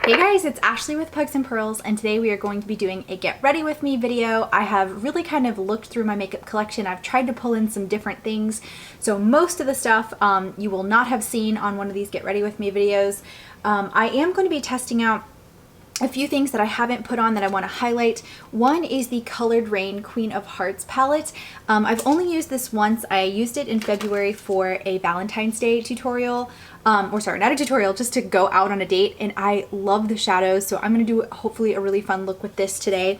Hey guys, it's Ashley with Pugs and Pearls, and today we are going to be doing a get ready with me video. I have really kind of looked through my makeup collection. I've tried to pull in some different things. So most of the stuff you will not have seen on one of these get ready with me videos. I am going to be testing out a few things that I haven't put on that I want to highlight. One is the Colored Rain Queen of Hearts palette. I've only used this once. I used it in February for a Valentine's Day tutorial. Or sorry, not a tutorial, just to go out on a date, and I love the shadows, so I'm going to do hopefully a really fun look with this today.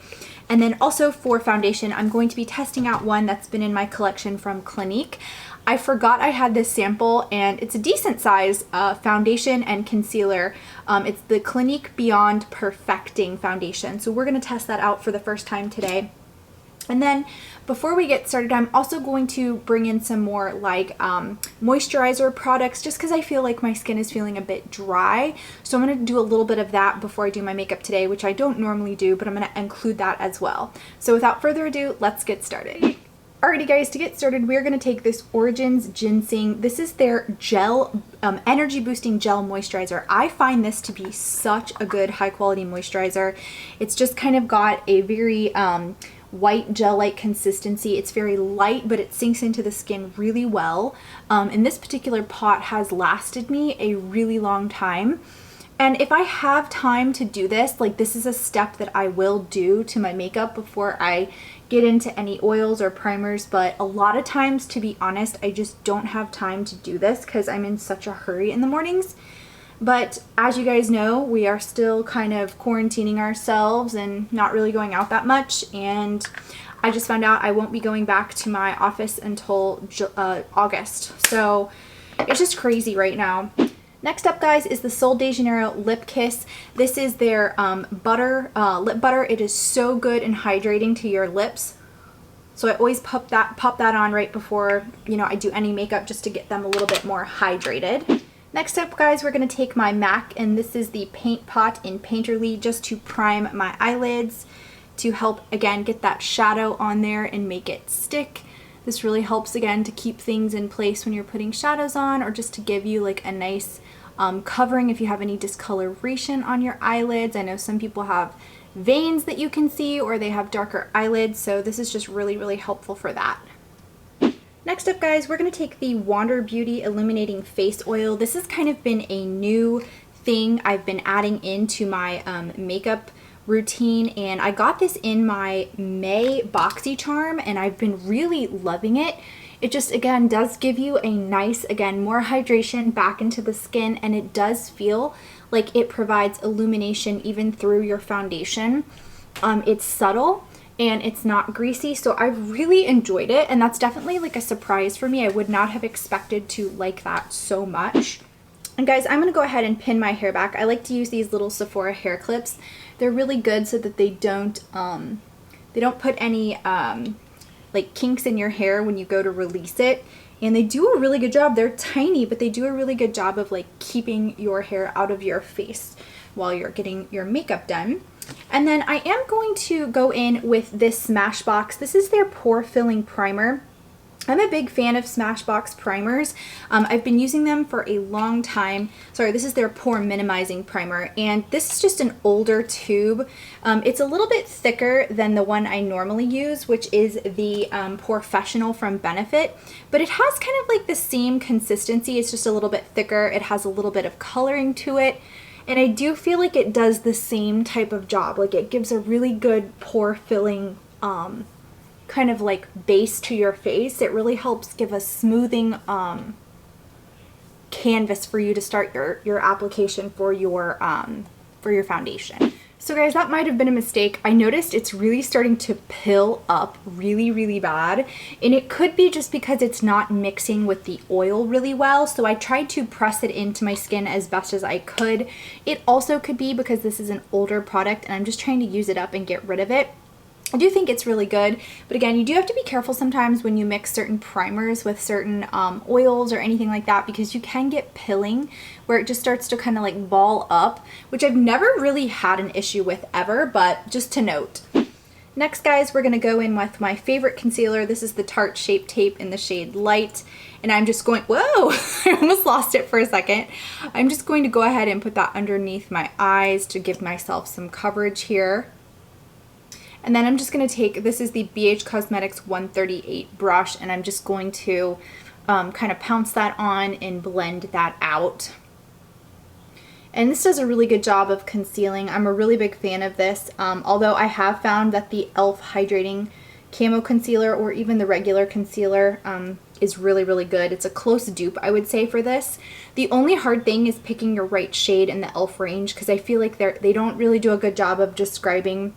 And then also for foundation, I'm going to be testing out one that's been in my collection from Clinique. I forgot I had this sample, and it's a decent size foundation and concealer. It's the Clinique Beyond Perfecting Foundation, so we're going to test that out for the first time today. And then before we get started, I'm also going to bring in some more like moisturizer products just because I feel like my skin is feeling a bit dry. So I'm going to do a little bit of that before I do my makeup today, which I don't normally do, but I'm going to include that as well. So without further ado, let's get started. Alrighty guys, to get started, we're going to take this Origins Ginseng. This is their gel, energy boosting gel moisturizer. I find this to be such a good high quality moisturizer. It's just kind of got a very white gel-like consistency. It's very light, but it sinks into the skin really well. And this particular pot has lasted me a really long time. And if I have time to do this, like this is a step that I will do to my makeup before I get into any oils or primers, but a lot of times, to be honest, I just don't have time to do this because I'm in such a hurry in the mornings. But as you guys know, we are still kind of quarantining ourselves and not really going out that much. And I just found out I won't be going back to my office until August. So it's just crazy right now. Next up, guys, is the Sol de Janeiro Lip Kiss. This is their lip butter. It is so good and hydrating to your lips. So I always pop that on right before, you know, I do any makeup just to get them a little bit more hydrated. Next up, guys, we're going to take my MAC, and this is the Paint Pot in Painterly, just to prime my eyelids to help, again, get that shadow on there and make it stick. This really helps, again, to keep things in place when you're putting shadows on, or just to give you like a nice covering if you have any discoloration on your eyelids. I know some people have veins that you can see, or they have darker eyelids, so this is just really, really helpful for that. Next up, guys, we're going to take the Wander Beauty Illuminating Face Oil. This has kind of been a new thing I've been adding into my makeup routine, and I got this in my May BoxyCharm, and I've been really loving it. It just, again, does give you a nice, again, more hydration back into the skin, and it does feel like it provides illumination even through your foundation. It's subtle and it's not greasy, so I've really enjoyed it, and that's definitely like a surprise for me. I would not have expected to like that so much. And guys, I'm going to go ahead and pin my hair back. I like to use these little Sephora hair clips. They're really good so that they don't put any like kinks in your hair when you go to release it. And they do a really good job. They're tiny, but they do a really good job of like keeping your hair out of your face while you're getting your makeup done. And then I am going to go in with this Smashbox. This is their Pore Filling Primer. I'm a big fan of Smashbox primers. I've been using them for a long time. Sorry, this is their Pore Minimizing Primer, and this is just an older tube. It's a little bit thicker than the one I normally use, which is the Porefessional from Benefit, but it has kind of like the same consistency. It's just a little bit thicker. It has a little bit of coloring to it. And I do feel like it does the same type of job. Like it gives a really good pore filling kind of like base to your face. It really helps give a smoothing canvas for you to start your application for your foundation. So guys, that might have been a mistake. I noticed it's really starting to pill up really, really bad. And it could be just because it's not mixing with the oil really well. So I tried to press it into my skin as best as I could. It also could be because this is an older product and I'm just trying to use it up and get rid of it. I do think it's really good, but again, you do have to be careful sometimes when you mix certain primers with certain oils or anything like that, because you can get pilling where it just starts to kind of like ball up, which I've never really had an issue with ever, but just to note. Next, guys, we're gonna go in with my favorite concealer. This is the Tarte Shape Tape in the shade Light. And I'm just going, whoa, I almost lost it for a second. I'm just going to go ahead and put that underneath my eyes to give myself some coverage here. And then I'm just gonna take, this is the BH Cosmetics 138 brush, and I'm just going to kind of pounce that on and blend that out. And this does a really good job of concealing. I'm a really big fan of this, although I have found that the e.l.f. Hydrating Camo Concealer or even the regular concealer is really, really good. It's a close dupe, I would say, for this. The only hard thing is picking your right shade in the e.l.f. range, because I feel like they don't really do a good job of describing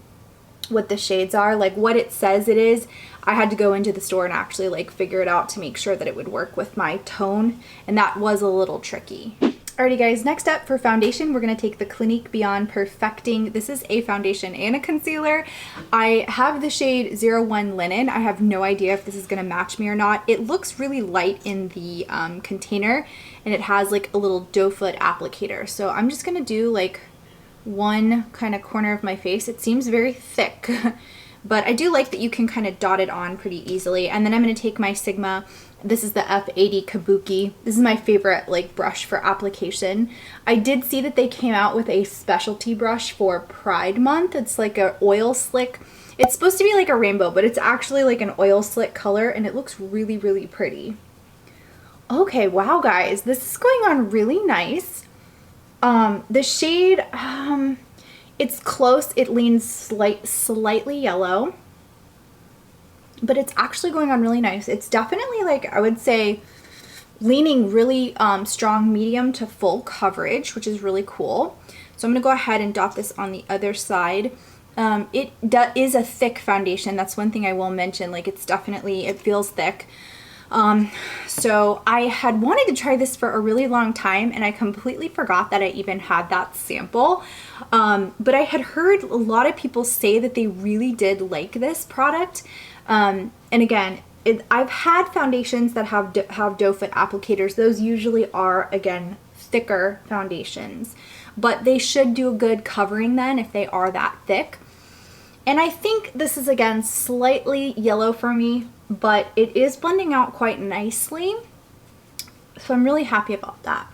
what the shades are, like what it says it is. I had to go into the store and actually like figure it out to make sure that it would work with my tone, and that was a little tricky. Alrighty guys, next up for foundation, we're going to take the Clinique Beyond Perfecting. This is a foundation and a concealer. I have the shade 01 Linen. I have no idea if this is going to match me or not. It looks really light in the container, and it has like a little doe foot applicator. So I'm just going to do like one kind of corner of my face. It seems very thick, but I do like that you can kind of dot it on pretty easily. And then I'm going to take my Sigma. This is the F80 Kabuki. This is my favorite like brush for application. I did see that they came out with a specialty brush for Pride Month. It's like an oil slick. It's supposed to be like a rainbow, but it's actually like an oil slick color, and it looks really, really pretty. Okay, wow guys, this is going on really nice. The shade, it's close. It leans slightly yellow, but it's actually going on really nice. It's definitely, like, I would say leaning really strong medium to full coverage, which is really cool. So I'm gonna go ahead and dot this on the other side. It is a thick foundation. That's one thing I will mention. Like, it's definitely, it feels thick. So I had wanted to try this for a really long time, and I completely forgot that I even had that sample. But I had heard a lot of people say that they really did like this product. And again, I've had foundations that have doe foot applicators. Those usually are, again, thicker foundations, but they should do a good covering then if they are that thick. And I think this is, again, slightly yellow for me, but it is blending out quite nicely. So I'm really happy about that.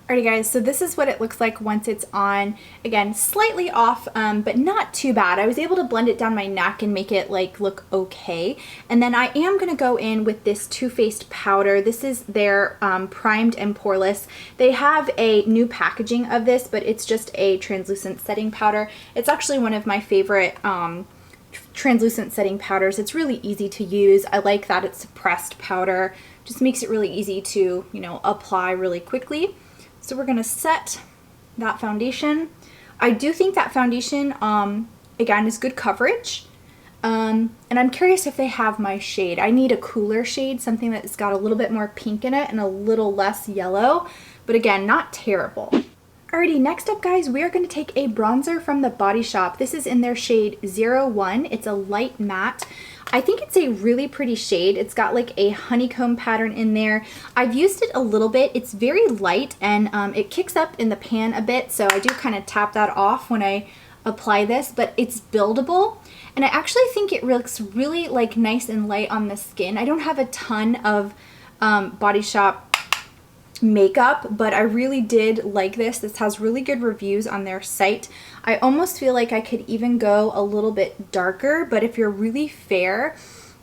Alrighty guys, so this is what it looks like once it's on. Again, slightly off, but not too bad. I was able to blend it down my neck and make it like look okay. And then I am gonna go in with this Too Faced powder. This is their Primed and Poreless. They have a new packaging of this, but it's just a translucent setting powder. It's actually one of my favorite translucent setting powders. It's really easy to use. I like that it's a pressed powder. Just makes it really easy to, you know, apply really quickly. So we're gonna set that foundation. I do think that foundation, again, is good coverage. And I'm curious if they have my shade. I need a cooler shade, something that's got a little bit more pink in it and a little less yellow, but again, not terrible. Alrighty, next up guys, we are going to take a bronzer from the Body Shop. This is in their shade 01. It's a light matte. I think it's a really pretty shade. It's got like a honeycomb pattern in there. I've used it a little bit. It's very light, and it kicks up in the pan a bit, so I do kind of tap that off when I apply this, but it's buildable. And I actually think it looks really like nice and light on the skin. I don't have a ton of Body Shop makeup, but I really did like this. This has really good reviews on their site. I almost feel like I could even go a little bit darker, but if you're really fair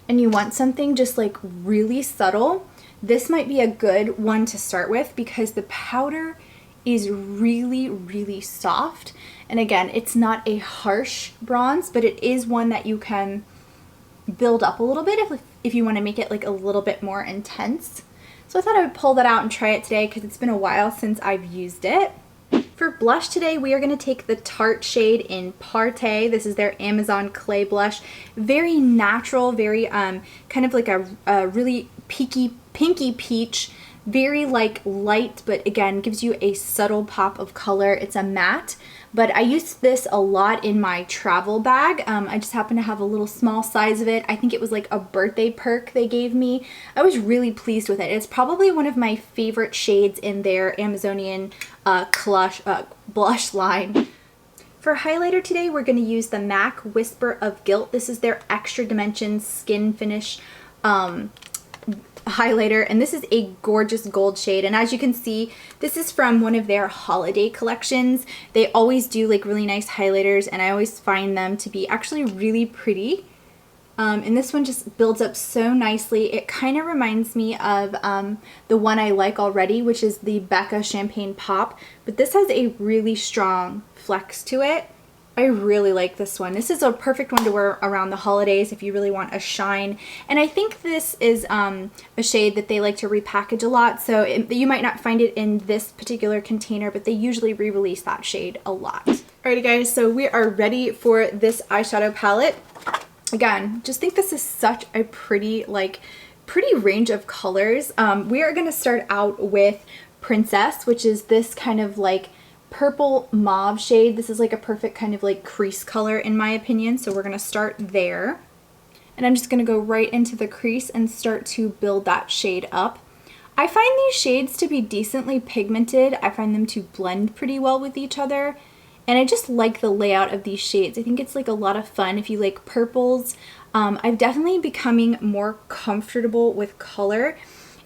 and you want something just like really subtle, this might be a good one to start with because the powder is really, really soft. And again, it's not a harsh bronze, but it is one that you can build up a little bit if you want to make it like a little bit more intense. So I thought I would pull that out and try it today because it's been a while since I've used it. For blush today, we are going to take the Tarte shade in Partay. This is their Amazon Clay blush. Very natural, very kind of like a really pinky peach. Very like light, but again, gives you a subtle pop of color. It's a matte, but I used this a lot in my travel bag. I just happen to have a little small size of it. I think it was like a birthday perk they gave me. I was really pleased with it. It's probably one of my favorite shades in their Amazonian blush line. For highlighter today, we're going to use the MAC Whisper of Guilt. This is their Extra Dimension Skin Finish highlighter, and this is a gorgeous gold shade. And as you can see, this is from one of their holiday collections. They always do like really nice highlighters, and I always find them to be actually really pretty. And this one just builds up so nicely. It kind of reminds me of the one I like already, which is the Becca Champagne Pop, but this has a really strong flex to it. I really like this one. This is a perfect one to wear around the holidays if you really want a shine. And I think this is a shade that they like to repackage a lot, so you might not find it in this particular container, but they usually re-release that shade a lot. Alrighty guys, so we are ready for this eyeshadow palette. Again, just think this is such a pretty range of colors. We are going to start out with Princess, which is this kind of like purple mauve shade. This is like a perfect kind of like crease color in my opinion, so we're going to start there. And I'm just going to go right into the crease and start to build that shade up. I find these shades to be decently pigmented. I find them to blend pretty well with each other. And I just like the layout of these shades. I think it's like a lot of fun if you like purples. I've definitely becoming more comfortable with color.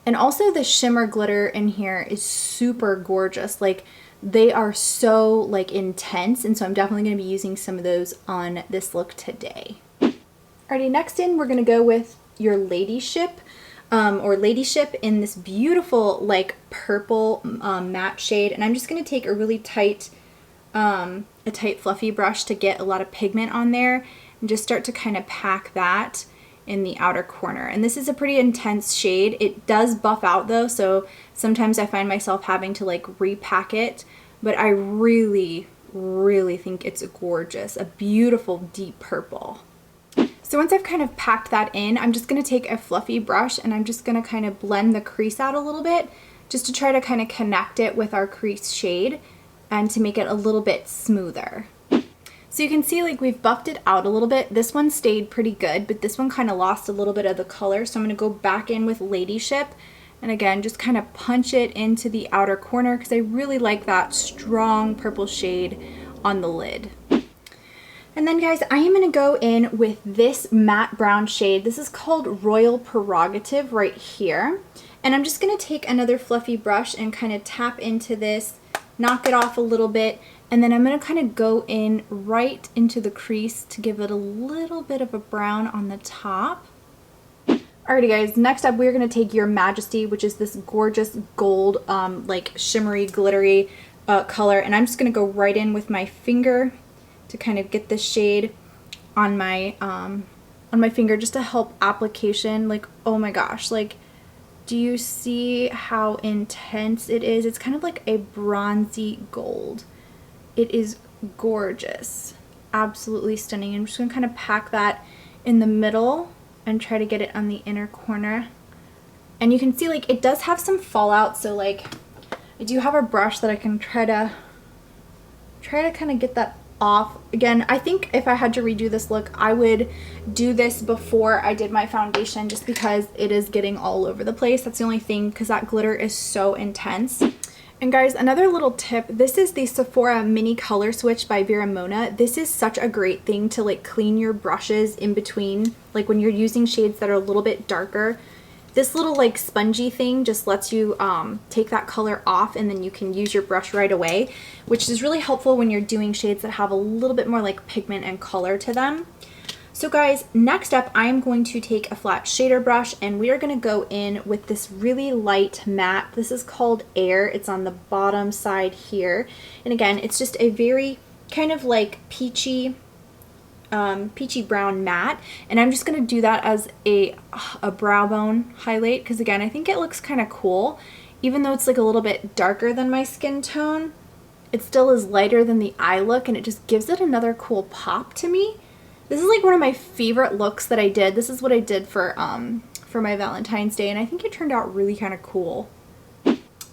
And also the shimmer glitter in here is super gorgeous. Like they are so like intense. And so I'm definitely going to be using some of those on this look today. Alrighty, next in we're going to go with your Ladyship. Or Ladyship in this beautiful like purple matte shade. And I'm just going to take a really tight fluffy brush to get a lot of pigment on there and just start to kind of pack that in the outer corner. And this is a pretty intense shade. It does buff out though, so sometimes I find myself having to like repack it, but I really think it's gorgeous. A beautiful deep purple. So once I've kind of packed that in, I'm just going to take a fluffy brush and I'm just going to kind of blend the crease out a little bit just to try to kind of connect it with our crease shade and to make it a little bit smoother. So you can see like we've buffed it out a little bit. This one stayed pretty good, but this one kind of lost a little bit of the color. So I'm going to go back in with Ladyship and again just kind of punch it into the outer corner because I really like that strong purple shade on the lid. And then guys, I am going to go in with this matte brown shade. This is called Royal Prerogative right here. And I'm just going to take another fluffy brush and kind of tap into this, knock it off a little bit, and then I'm going to kind of go in right into the crease to give it a little bit of a brown on the top. Alrighty guys, next up we're going to take Your Majesty, which is this gorgeous gold like shimmery glittery color, and I'm just going to go right in with my finger to kind of get this shade on my finger just to help application. Like, oh my gosh, like do you see how intense it is? It's kind of like a bronzy gold. It is gorgeous. Absolutely stunning. I'm just going to kind of pack that in the middle and try to get it on the inner corner. And you can see like it does have some fallout, so like I do have a brush that I can try to kind of get that off. Again, I think if I had to redo this look, I would do this before I did my foundation just because it is getting all over the place. That's the only thing, because that glitter is so intense. And guys, another little tip, this is the Sephora Mini Color Switch by Vera Mona. This is such a great thing to like clean your brushes in between, like when you're using shades that are a little bit darker. This little like spongy thing just lets you take that color off, and then you can use your brush right away, which is really helpful when you're doing shades that have a little bit more like pigment and color to them. So guys, next up I am going to take a flat shader brush and we are going to go in with this really light matte. This is called Air. It's on the bottom side here. And again, it's just a very kind of like peachy brown matte, and I'm just going to do that as a brow bone highlight because again I think it looks kind of cool. Even though it's like a little bit darker than my skin tone, it still is lighter than the eye look, and it just gives it another cool pop to me. This is like one of my favorite looks that I did. This is what I did for my Valentine's Day, and I think it turned out really kind of cool.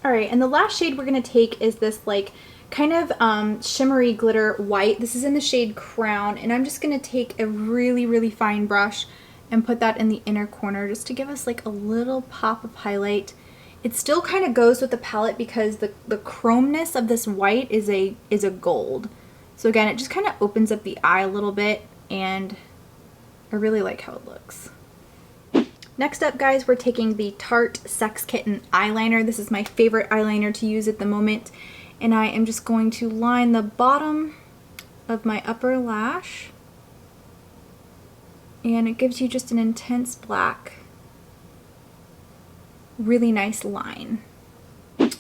Alright, and the last shade we're going to take is this like kind of shimmery glitter white. This is in the shade Crown, and I'm just going to take a really fine brush and put that in the inner corner just to give us like a little pop of highlight. It still kind of goes with the palette because the chromeness of this white is a gold. So again, it just kind of opens up the eye a little bit, and I really like how it looks. Next up, guys, we're taking the Tarte Sex Kitten eyeliner. This is my favorite eyeliner to use at the moment, and I am just going to line the bottom of my upper lash, and it gives you just an intense black, really nice line.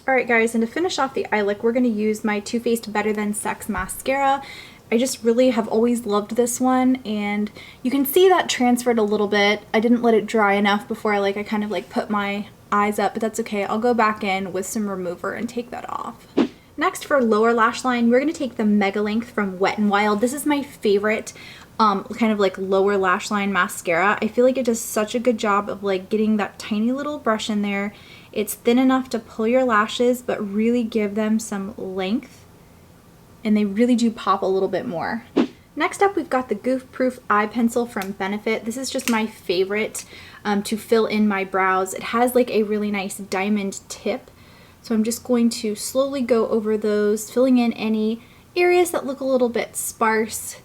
Alright guys, and to finish off the eye look, we're going to use my Too Faced Better Than Sex mascara. I just really have always loved this one, and you can see that transferred a little bit. I didn't let it dry enough before I kind of put my eyes up, but that's okay. I'll go back in with some remover and take that off. Next, for lower lash line, we're going to take the Mega Length from Wet n Wild. This is my favorite kind of lower lash line mascara. I feel like it does such a good job of getting that tiny little brush in there. It's thin enough to pull your lashes but really give them some length, and they really do pop a little bit more. Next up, we've got the Goof Proof Eye Pencil from Benefit. This is just my favorite to fill in my brows. It has a really nice diamond tip, so I'm just going to slowly go over those, filling in any areas that look a little bit sparse.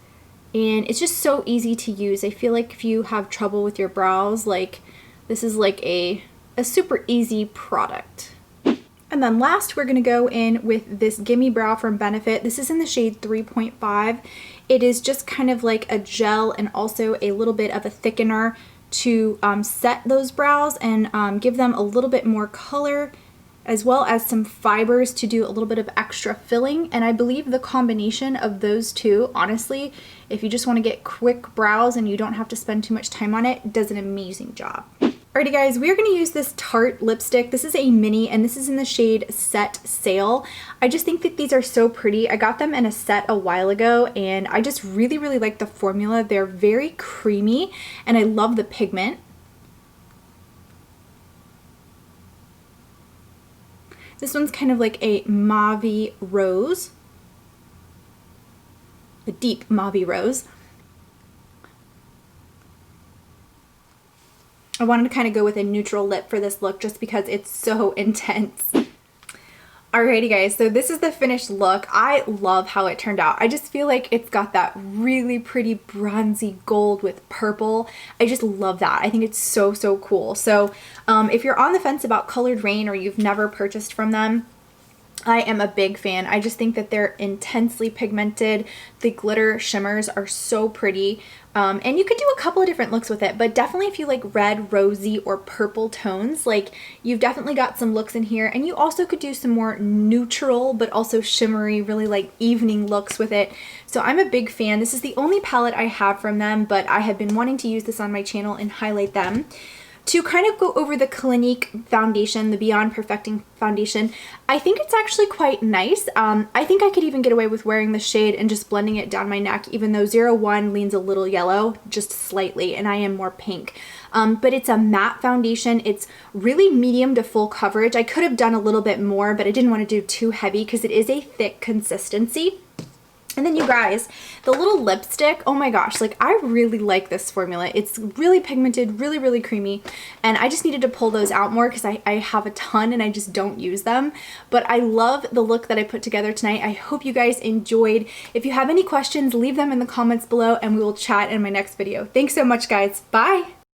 And it's just so easy to use. I feel like if you have trouble with your brows, this is a super easy product. And then last, we're going to go in with this Gimme Brow from Benefit. This is in the shade 3.5. It is just kind of like a gel and also a little bit of a thickener to set those brows and give them a little bit more color, as well as some fibers to do a little bit of extra filling. And I believe the combination of those two, honestly, if you just want to get quick brows and you don't have to spend too much time on it, does an amazing job. Alrighty guys, we are going to use this Tarte lipstick. This is a mini, and this is in the shade Set Sail. I just think that these are so pretty. I got them in a set a while ago, and I just really, really like the formula. They're very creamy, and I love the pigment. This one's kind of like a mauve rose, a deep mauve rose. I wanted to kind of go with a neutral lip for this look just because it's so intense. Alrighty guys, so this is the finished look. I love how it turned out. I just feel like it's got that really pretty bronzy gold with purple. I just love that. I think it's so, so cool. So if you're on the fence about Colored Rain or you've never purchased from them, I am a big fan. I just think that they're intensely pigmented. The glitter shimmers are so pretty. And you could do a couple of different looks with it, but definitely if you like red, rosy, or purple tones, you've definitely got some looks in here. And you also could do some more neutral, but also shimmery, really evening looks with it. So I'm a big fan. This is the only palette I have from them, but I have been wanting to use this on my channel and highlight them. To kind of go over the Clinique foundation, the Beyond Perfecting foundation, I think it's actually quite nice. I think I could even get away with wearing the shade and just blending it down my neck, even though 01 leans a little yellow, just slightly, and I am more pink. But it's a matte foundation. It's really medium to full coverage. I could have done a little bit more, but I didn't want to do too heavy because it is a thick consistency. And then you guys, the little lipstick, oh my gosh, I really like this formula. It's really pigmented, really, really creamy, and I just needed to pull those out more because I have a ton and I just don't use them. But I love the look that I put together tonight. I hope you guys enjoyed. If you have any questions, leave them in the comments below and we will chat in my next video. Thanks so much, guys. Bye!